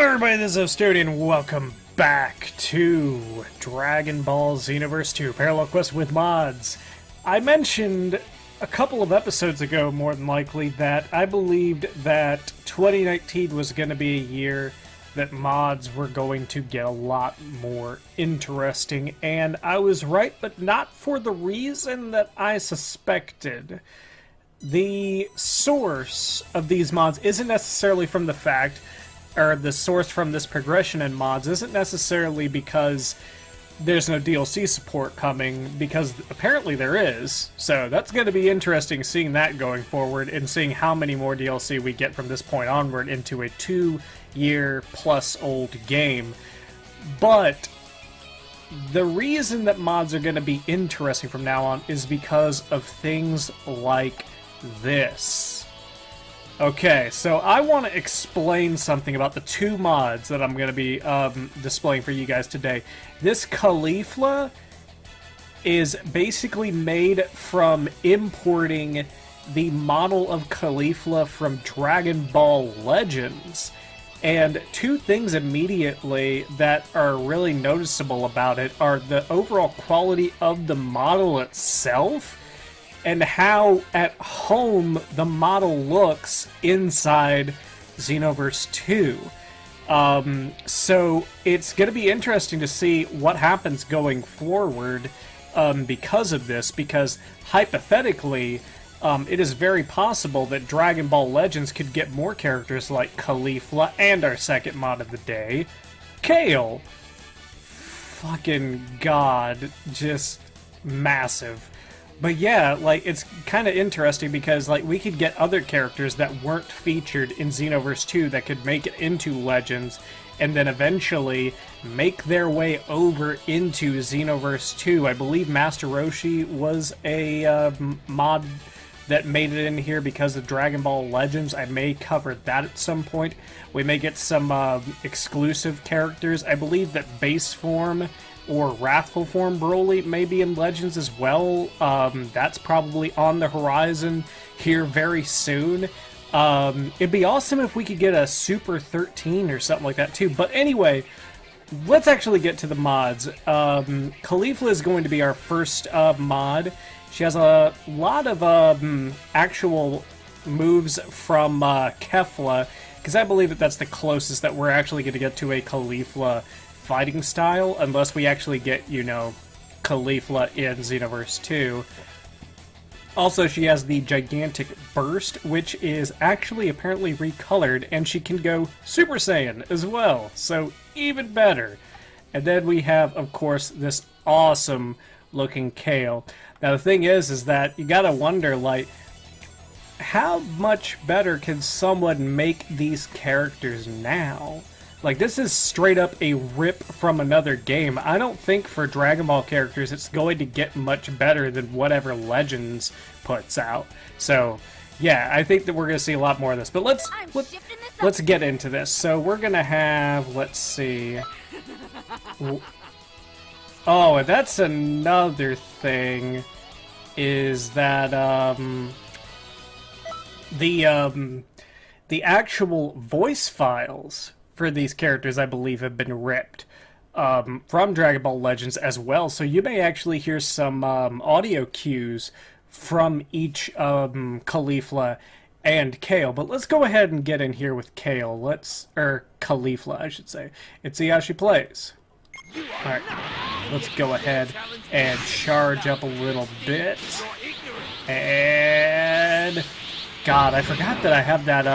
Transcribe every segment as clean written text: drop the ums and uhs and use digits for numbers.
Hello everybody, this is Ostuni and welcome back to Dragon Ball Xenoverse 2 Parallel Quest with mods. I mentioned a couple of episodes ago, more than likely, that I believed that 2019 was going to be a year that mods were going to get a lot more interesting, and I was right, but not for the reason that I suspected. The source of these mods isn't necessarily from the fact, or the source from this progression in mods isn't necessarily because there's no DLC support coming, because apparently there is. So that's going to be interesting seeing that going forward and seeing how many more DLC we get from this point onward into a 2-year-plus old game. But the reason that mods are going to be interesting from now on is because of things like this. Okay, so I want to explain something about the two mods that I'm going to be displaying for you guys today. This CAULIFLA is basically made from importing the model of CAULIFLA from Dragon Ball Legends. And two things immediately that are really noticeable about it are the overall quality of the model itself, and how at home the model looks inside Xenoverse 2. So it's going to be interesting to see what happens going forward because of this, because hypothetically it is very possible that Dragon Ball Legends could get more characters like CAULIFLA and our second mod of the day, Kale. Fucking god, just massive. But yeah, like, it's kind of interesting because, like, we could get other characters that weren't featured in Xenoverse 2 that could make it into Legends, and then eventually make their way over into Xenoverse 2. I believe Master Roshi was a mod that made it in here because of Dragon Ball Legends. I may cover that at some point. We may get some exclusive characters. I believe that Base Form or Wrathful Form Broly may be in Legends as well. That's probably on the horizon here very soon. It'd be awesome if we could get a Super 13 or something like that too. But anyway, let's actually get to the mods. CAULIFLA is going to be our first mod. She has a lot of actual moves from Kefla, because I believe that that's the closest that we're actually going to get to a CAULIFLA fighting style, unless we actually get, you know, CAULIFLA in Xenoverse 2. Also, she has the Gigantic Burst, which is actually apparently recolored, and she can go Super Saiyan as well, so even better. And then we have, of course, this awesome looking Kale. Now the thing is that you gotta wonder, like, how much better can someone make these characters now? Like, this is straight up a rip from another game. I don't think for Dragon Ball characters it's going to get much better than whatever Legends puts out. So, yeah, I think that we're going to see a lot more of this. But let's get into this. So we're going to have, let's see. Oh, and that's another thing, is that the actual voice files for these characters, I believe, have been ripped from Dragon Ball Legends as well. So you may actually hear some audio cues from each CAULIFLA and Kale. But let's go ahead and get in here with Kale. Or CAULIFLA, I should say, and see how she plays. Alright, let's go ahead and charge up a little bit. And God, I forgot that I have that,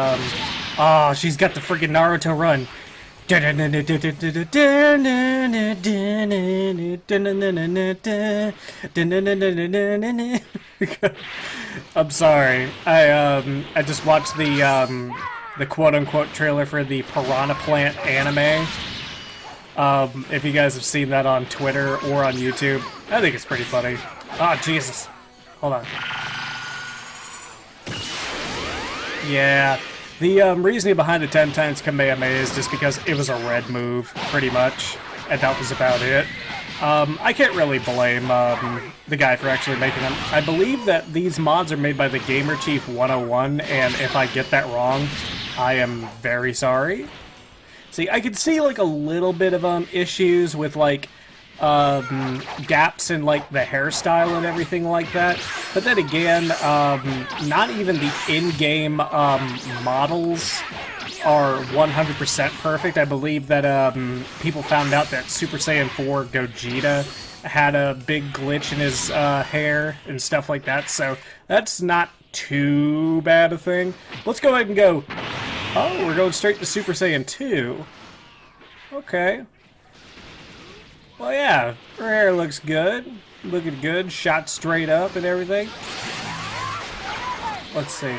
oh, she's got the freaking Naruto run. I'm sorry. I just watched the quote-unquote trailer for the Piranha Plant anime. If you guys have seen that on Twitter or on YouTube, I think it's pretty funny. Oh, Jesus. Hold on. Yeah, the reasoning behind the 10 times Kamehameha is just because it was a red move, pretty much, and that was about it. I can't really blame the guy for actually making them. I believe that these mods are made by the Gamer Chief 101, and if I get that wrong, I am very sorry. See, I could see like a little bit of issues with like gaps in like the hairstyle and everything like that. But then again, not even the in-game models are 100% perfect. I believe that people found out that Super Saiyan 4 Gogeta had a big glitch in his hair and stuff like that, so that's not too bad a thing. Let's go ahead and go... Oh, we're going straight to Super Saiyan 2. Okay. Well, yeah, her hair looks good. Looking good, shot straight up and everything. Let's see.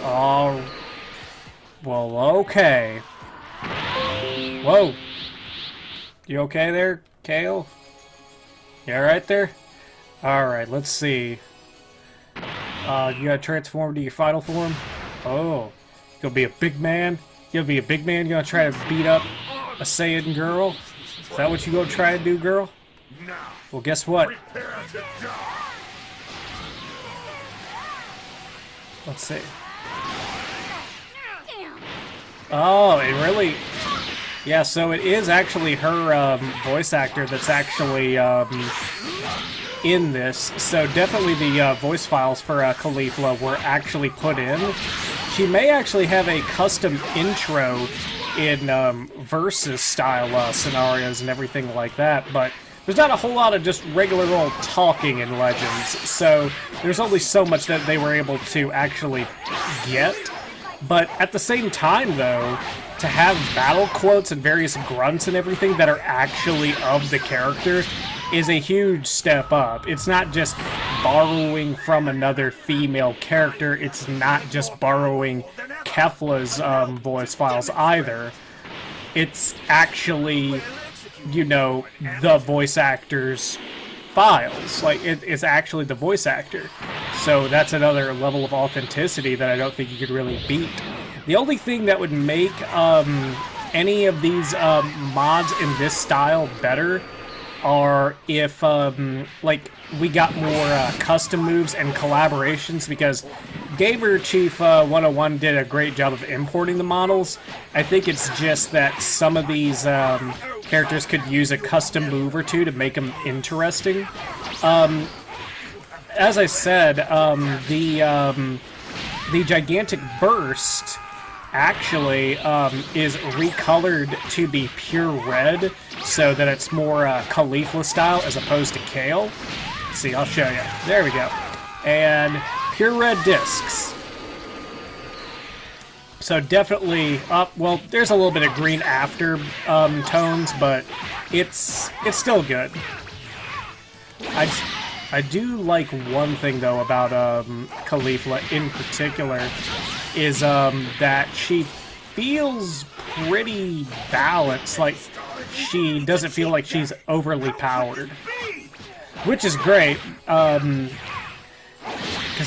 Oh, well, okay. Whoa. You okay there, Kale? You alright there? Alright, let's see. You gotta transform to your final form? Oh, you gonna be a big man? You gonna be a big man? You gonna try to beat up a Saiyan girl? Is that what you gonna try to do, girl? Well, guess what? Let's see. Oh, it really... Yeah, so it is actually her voice actor that's actually in this. So definitely the voice files for Caulifla were actually put in. She may actually have a custom intro in versus style scenarios and everything like that, but there's not a whole lot of just regular old talking in Legends, so there's only so much that they were able to actually get. But at the same time, though, to have battle quotes and various grunts and everything that are actually of the character is a huge step up. It's not just borrowing from another female character. It's not just borrowing Kefla's voice files either. It's actually, you know, the voice actor's files. Like, it's actually the voice actor. So that's another level of authenticity that I don't think you could really beat. The only thing that would make any of these mods in this style better are if, like, we got more custom moves and collaborations, because Gamer Chief 101 did a great job of importing the models. I think it's just that some of these characters could use a custom move or two to make them interesting. As I said, the Gigantic Burst actually is recolored to be pure red, so that it's more Caulifla style as opposed to Kale. Let's see, I'll show you. There we go. And pure red discs. So definitely, well, there's a little bit of green after tones, but it's still good. I do like one thing, though, about Caulifla in particular, is that she feels pretty balanced. Like, she doesn't feel like she's overly powered, which is great, because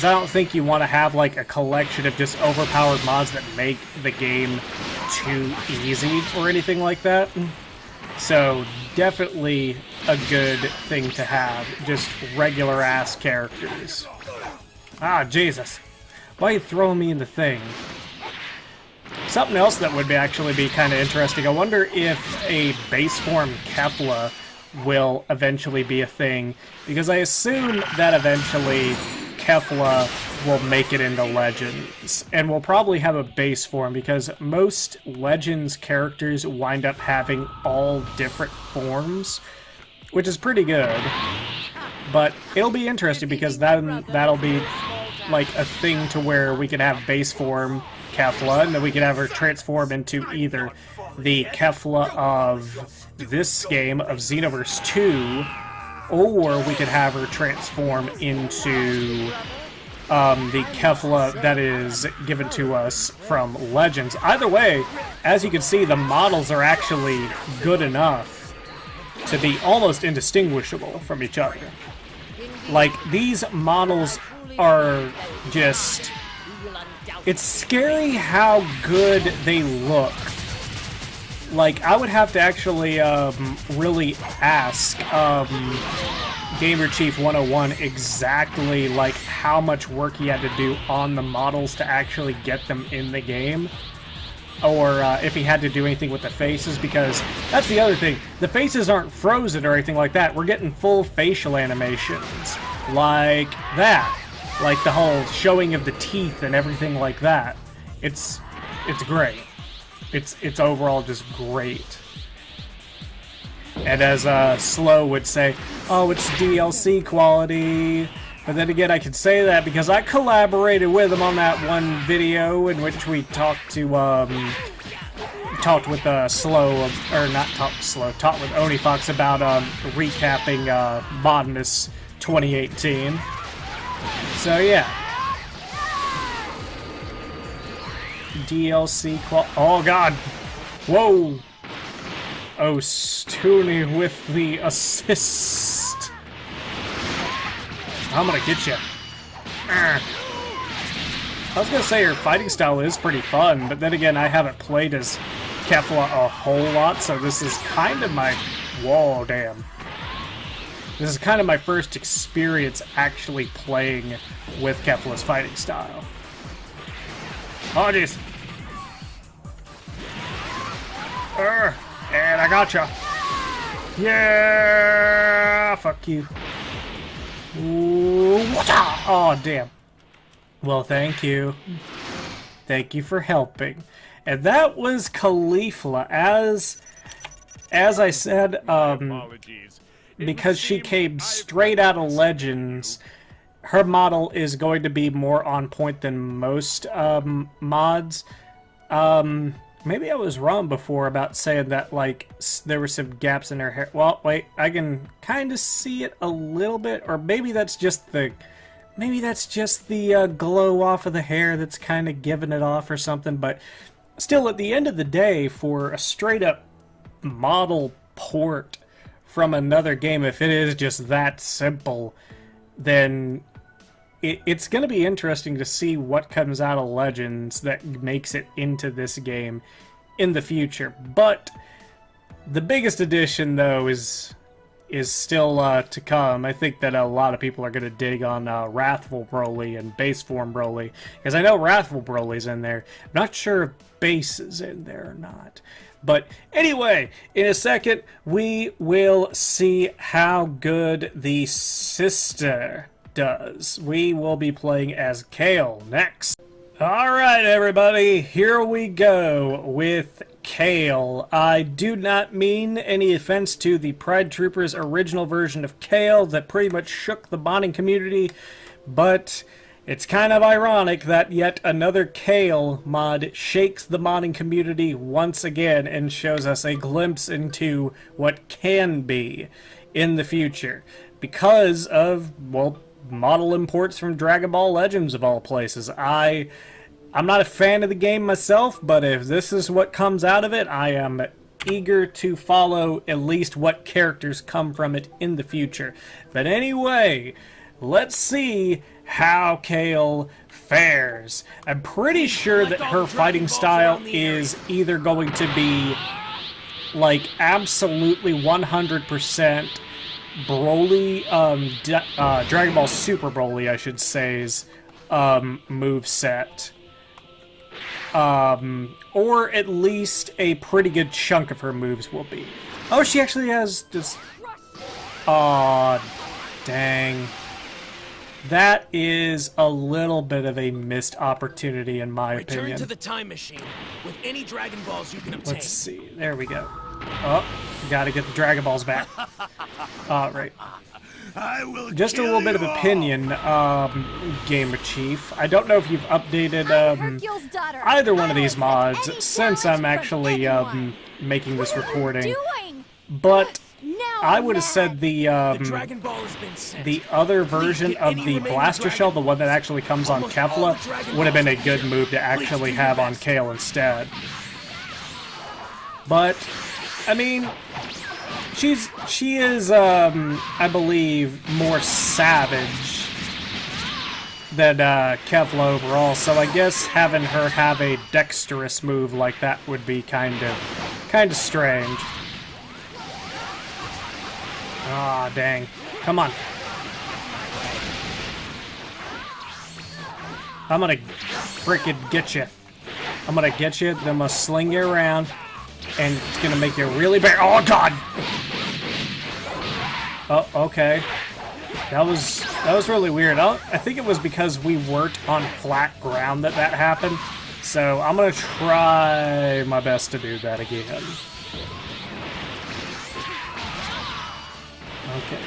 I don't think you want to have, like, a collection of just overpowered mods that make the game too easy or anything like that. So, definitely a good thing to have, just regular-ass characters. Ah, Jesus. Why are you throwing me in the thing? Something else that would actually be kind of interesting, I wonder if a base form Kefla will eventually be a thing, because I assume that eventually Kefla will make it into Legends, and will probably have a base form, because most Legends characters wind up having all different forms, which is pretty good. But it'll be interesting, because that'll be like a thing to where we can have base form Kefla, and then we can have her transform into either the Kefla of this game, of Xenoverse 2, or we could have her transform into the Kefla that is given to us from Legends. Either way, as you can see, the models are actually good enough to be almost indistinguishable from each other. Like, these models are just... It's scary how good they look. Like, I would have to actually really ask Gamer Chief 101 exactly, like, how much work he had to do on the models to actually get them in the game. or if he had to do anything with the faces, because that's the other thing. The faces aren't frozen or anything like that. We're getting full facial animations, like that. Like the whole showing of the teeth and everything like that. It's great. It's overall just great. And as Slow would say, oh, it's DLC quality. But then again, I can say that because I collaborated with him on that one video in which we talked with talked with Oni Fox about recapping Modernus 2018. So yeah. DLC oh god. Whoa. Ostuni with the assist. I'm gonna get you. I was gonna say her fighting style is pretty fun, but then again, I haven't played as Kefla a whole lot, so this is kind of my... Whoa, damn. This is kind of my first experience actually playing with Kefla's fighting style. Oh, jeez. And I gotcha. Yeah! Fuck you. Ooh, oh, damn. Well, thank you. Thank you for helping. And that was CAULIFLA. As I said, because she came straight out of Legends, her model is going to be more on point than most mods. Maybe I was wrong before about saying that, like, there were some gaps in her hair. Well, wait, I can kind of see it a little bit, or maybe that's just the... Maybe that's just the glow off of the hair that's kind of giving it off or something, but still, at the end of the day, for a straight-up model port from another game, if it is just that simple, then it's going to be interesting to see what comes out of Legends that makes it into this game in the future. But the biggest addition, though, is still to come. I think that a lot of people are going to dig on Wrathful Broly and Base Form Broly, because I know Wrathful Broly's in there. I'm not sure if Base is in there or not. But anyway, in a second, we will see how good the sister does. We will be playing as Kale next. Alright everybody, here we go with Kale. I do not mean any offense to the Pride Troopers original version of Kale that pretty much shook the bonding community, but it's kind of ironic that yet another Kale mod shakes the modding community once again and shows us a glimpse into what can be in the future because of, well, model imports from Dragon Ball Legends of all places. I'm not a fan of the game myself, but if this is what comes out of it, I am eager to follow at least what characters come from it in the future. But anyway, let's see how Kale fares. I'm pretty sure that her fighting style is either going to be like absolutely 100% Broly, Dragon Ball Super Broly, I should say's move set. Or at least a pretty good chunk of her moves will be. Oh, she actually has just... Aw, dang. That is a little bit of a missed opportunity, in my opinion. Return to the time machine with any Dragon Balls you can obtain. Let's see. There we go. Oh, gotta get the Dragon Balls back. Alright. Just a little bit of opinion, Gamer Chief. I don't know if you've updated either one of these mods since I'm actually making this recording, but I would have said the other version of the Blaster Shell, the one that actually comes on Kefla, would have been a good move to actually have on Kale instead. But I mean, she is, I believe, more savage than Kefla overall, so I guess having her have a dexterous move like that would be kind of strange. Ah, dang. Come on. I'm gonna frickin' get you. I'm gonna get you, then I'm gonna sling you around, and it's gonna make you really bad. Oh god! Oh, okay. That was really weird. I think it was because we weren't on flat ground that happened. So I'm gonna try my best to do that again. Okay.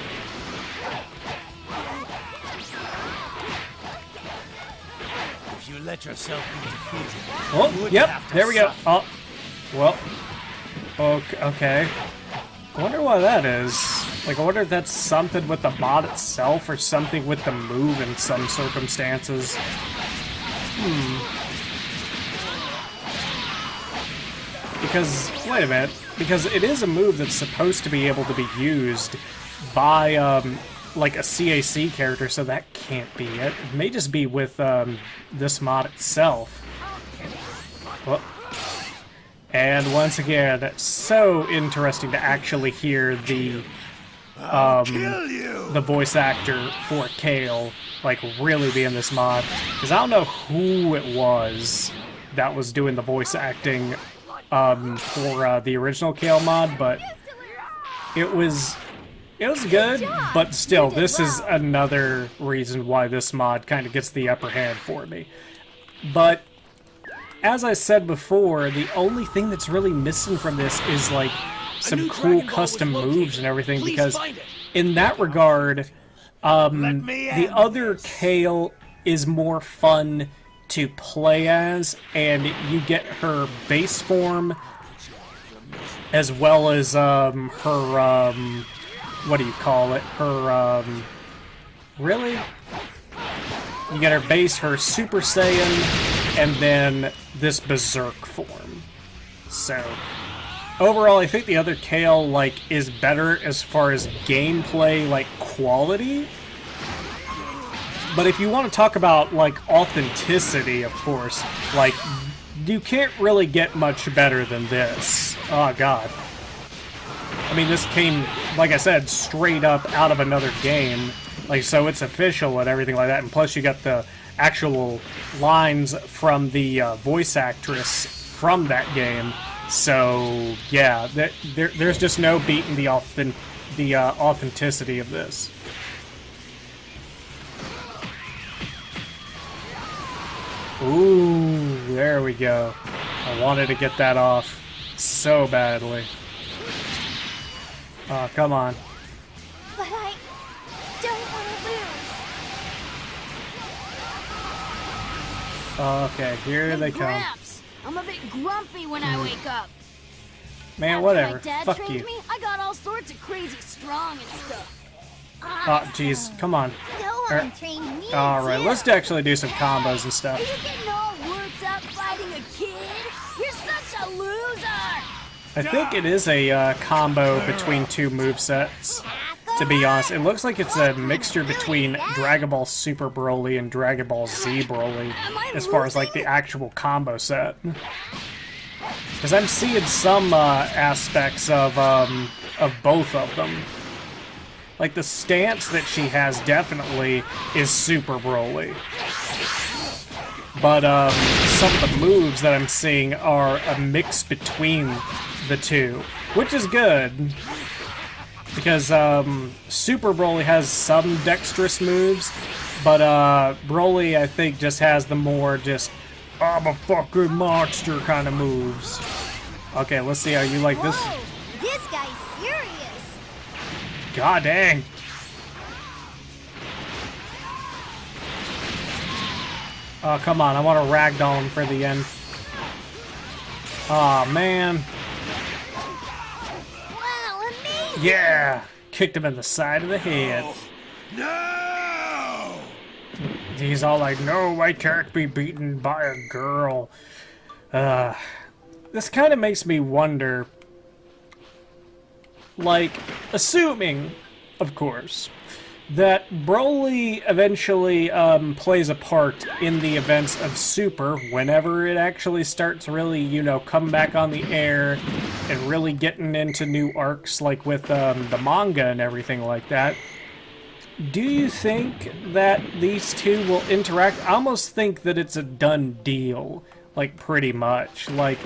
If you let yourself be defeated, Oh, yep, there we go. Oh, well, okay. I wonder why that is. Like, I wonder if that's something with the mod itself or something with the move in some circumstances. Because, wait a minute, because it is a move that's supposed to be able to be used by, like, a CAC character, so that can't be it. It may just be with, this mod itself. Well, and once again, it's so interesting to actually hear the voice actor for Kale, like, really be in this mod. Because I don't know who it was that was doing the voice acting for the original Kale mod, but it was good, but still, this is another reason why this mod kind of gets the upper hand for me. But as I said before, the only thing that's really missing from this is like some cool custom moves and everything, because in that regard, the other Kale is more fun to play as, and you get her base form as well as her what do you call it, her really, you get her base, her Super Saiyan, and then this Berserk form. So overall, I think the other Kale, like, is better as far as gameplay, like, quality. But if you want to talk about, like, authenticity, of course, like, you can't really get much better than this. Oh, God. I mean, this came, like I said, straight up out of another game. Like, so it's official and everything like that. And plus, you got the actual lines from the voice actress from that game. So, yeah, there's just no beating the authenticity of this. Ooh, there we go. I wanted to get that off so badly. Oh, come on. But I don't want to lose. Okay, here they come. Gramps, I'm a bit grumpy when I wake up. Man, After whatever. my dad Fuck trained you. me, I got all sorts of crazy strong and stuff. Oh, jeez, come on. No one trained me. Alright, let's actually do some combos and stuff. Are you getting all worked up fighting a kid? You're such a loser. I think it is a combo between two movesets, to be honest. It looks like it's a mixture between Dragon Ball Super Broly and Dragon Ball Z Broly, as far as, like, the actual combo set. Because I'm seeing some aspects of both of them. Like, the stance that she has definitely is Super Broly. But some of the moves that I'm seeing are a mix between the two, which is good. Because Super Broly has some dexterous moves, but Broly, I think, just has the more just, I'm a fucking monster kind of moves. Okay, let's see how you like this. Whoa, this guy's serious. God dang. Oh, come on. I want to ragdoll him for the end. Aw, man. Wow, amazing. Yeah. Kicked him in the side of the head. No! He's all like, no, I can't be beaten by a girl. This kind of makes me wonder, like, assuming, of course, that Broly eventually plays a part in the events of Super whenever it actually starts really, you know, coming back on the air and really getting into new arcs, like with the manga and everything like that. Do you think that these two will interact? I almost think that it's a done deal like, pretty much. Like,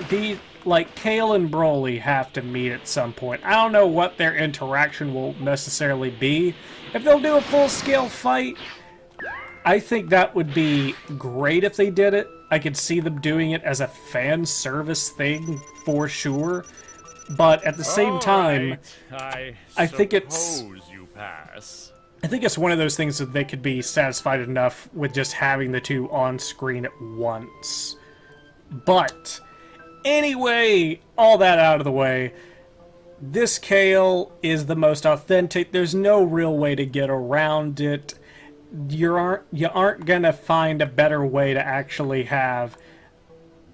Kale and Broly have to meet at some point. I don't know what their interaction will necessarily be. If they'll do a full-scale fight, I think that would be great if they did it. I could see them doing it as a fan service thing for sure. But at the same time, I think it's... you pass. I think it's one of those things that they could be satisfied enough with just having the two on screen at once. But, anyway, all that out of the way, this Kale is the most authentic. There's no real way to get around it. You aren't gonna find a better way to actually have,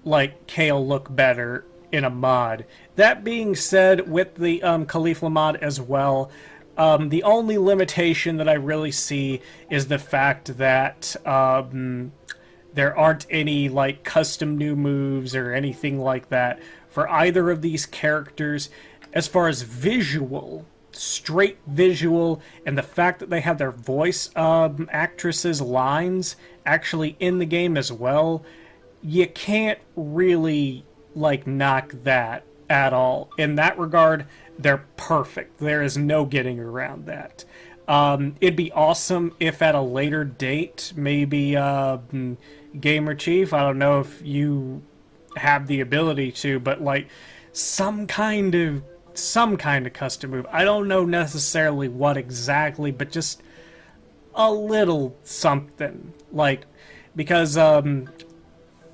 like, Kale look better in a mod. That being said, with the CAULIFLA mod as well, the only limitation that I really see is the fact that there aren't any, like, custom new moves or anything like that for either of these characters. As far as visual, straight visual, and the fact that they have their voice actresses' lines actually in the game as well, you can't really, like, knock that at all. In that regard, they're perfect. There is no getting around that. It'd be awesome if at a later date, maybe Gamer Chief, I don't know if you have the ability to, but like some kind of custom move. I don't know necessarily what exactly, but just a little something. Like, because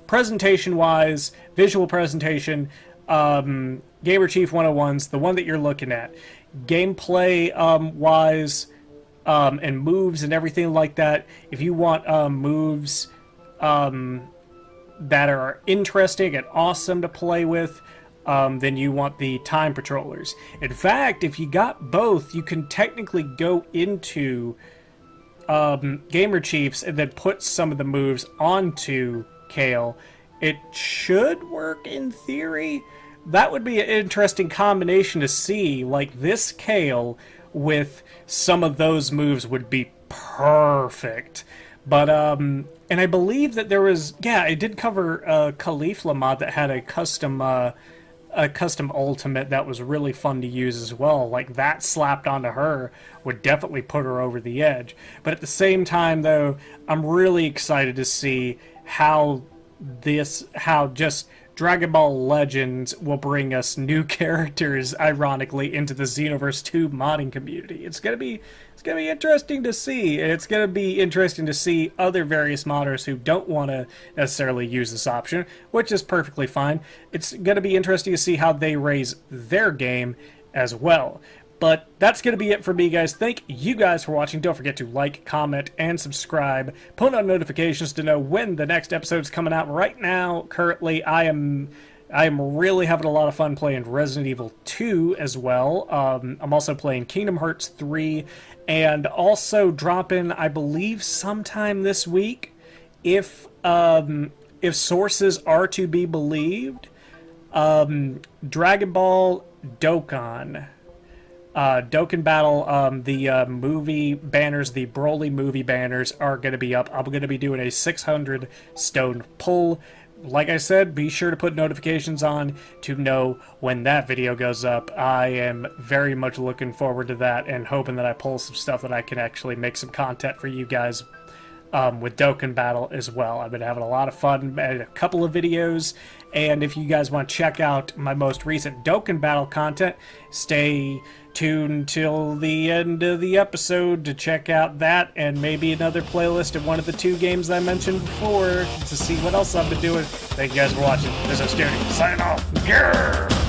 presentation-wise, visual presentation, Gamer Chief 101's the one that you're looking at. Gameplay wise, and moves and everything like that, if you want moves that are interesting and awesome to play with, then you want the time patrollers. In fact, if you got both, you can technically go into Gamer Chiefs and then put some of the moves onto Kale. It should work in theory. That would be an interesting combination to see. Like, this Kale with some of those moves would be perfect. But, and I believe that there was, yeah, it did cover a CAULIFLA mod that had a custom ultimate that was really fun to use as well. Like, that slapped onto her would definitely put her over the edge. But at the same time, though, I'm really excited to see how just Dragon Ball Legends will bring us new characters, ironically, into the Xenoverse 2 modding community. It's gonna be interesting to see, and it's gonna be interesting to see other various modders who don't want to necessarily use this option, which is perfectly fine. It's gonna be interesting to see how they raise their game as well. But that's going to be it for me, guys. Thank you guys for watching. Don't forget to like, comment, and subscribe. Put on notifications to know when the next episode is coming out. Right now, currently, I am really having a lot of fun playing Resident Evil 2 as well. I'm also playing Kingdom Hearts 3, and also dropping, I believe, sometime this week, if sources are to be believed, Dragon Ball Dokkan. Dokkan Battle, the movie banners, the Broly movie banners are going to be up. I'm going to be doing a 600 stone pull. Like I said, be sure to put notifications on to know when that video goes up. I am very much looking forward to that and hoping that I pull some stuff that I can actually make some content for you guys with Dokkan Battle as well. I've been having a lot of fun, made a couple of videos, and if you guys want to check out my most recent Dokkan Battle content, stay tuned till the end of the episode to check out that and maybe another playlist of one of the two games I mentioned before to see what else I've been doing. Thank you guys for watching. This is Ostuni, signing off. Yeah!